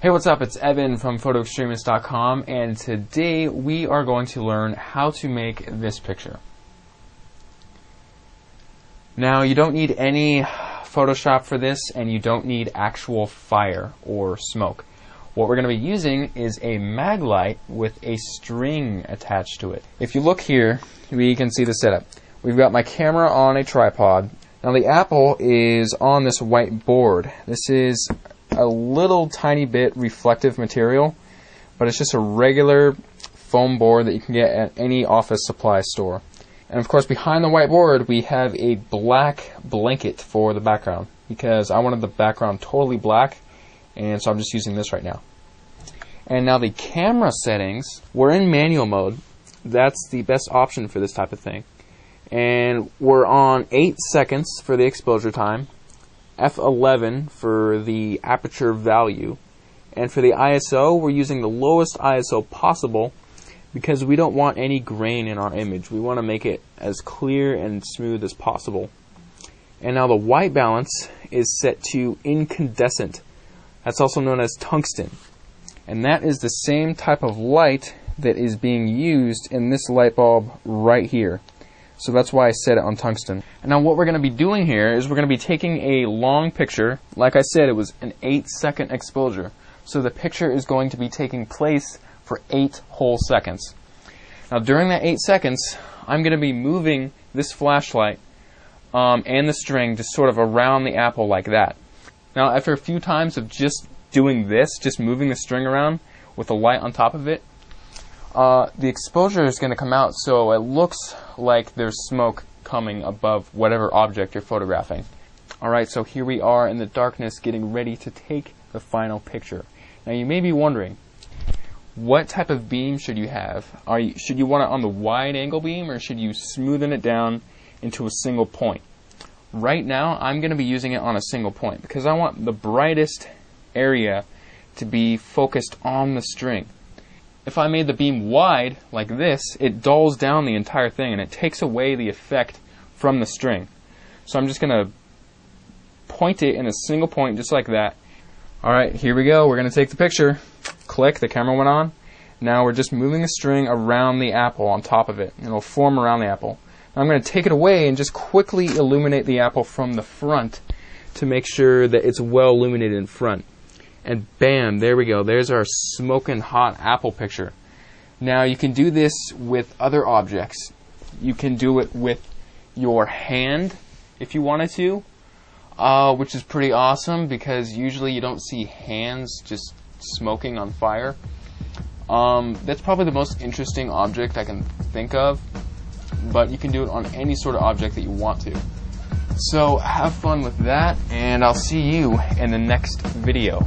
Hey, what's up? It's Evan from photoextremist.com, and today we are going to learn how to make this picture. Now, you don't need any Photoshop for this, and you don't need actual fire or smoke. What we're going to be using is a mag light with a string attached to it. If you look here, we can see the setup. We've got my camera on a tripod. Now the Apple is on this white board. This is a little tiny bit reflective material, but it's just a regular foam board that you can get at any office supply store. And of course, behind the white board we have a black blanket for the background, because I wanted the background totally black, and so I'm just using this right now. And now the camera settings, we're in manual mode. That's the best option for this type of thing. And we're on 8 seconds for the exposure time, f11 for the aperture value, and for the ISO we're using the lowest ISO possible because we don't want any grain in our image. We want to make it as clear and smooth as possible. And now the white balance is set to incandescent. That's also known as tungsten, and that is the same type of light that is being used in this light bulb right here. So that's why I set it on tungsten. And now what we're going to be doing here is we're going to be taking a long picture. Like I said, it was an 8-second exposure. So the picture is going to be taking place for 8 whole seconds. Now during that 8 seconds, I'm going to be moving this flashlight and the string just sort of around the apple like that. Now after a few times of just doing this, just moving the string around with the light on top of it, the exposure is going to come out so it looks like there's smoke coming above whatever object you're photographing. Alright, so here we are in the darkness getting ready to take the final picture. Now you may be wondering, what type of beam should you have? Should you want it on the wide angle beam, or should you smoothen it down into a single point? Right now I'm going to be using it on a single point because I want the brightest area to be focused on the string. If I made the beam wide, like this, it dulls down the entire thing and it takes away the effect from the string. So I'm just going to point it in a single point, just like that. Alright, here we go. We're going to take the picture. Click, the camera went on. Now we're just moving the string around the apple on top of it, and it'll form around the apple. Now I'm going to take it away and just quickly illuminate the apple from the front to make sure that it's well illuminated in front. And bam, there we go. There's our smoking hot apple picture. Now you can do this with other objects. You can do it with your hand if you wanted to, which is pretty awesome because usually you don't see hands just smoking on fire. That's probably the most interesting object I can think of, but you can do it on any sort of object that you want to. So have fun with that, and I'll see you in the next video.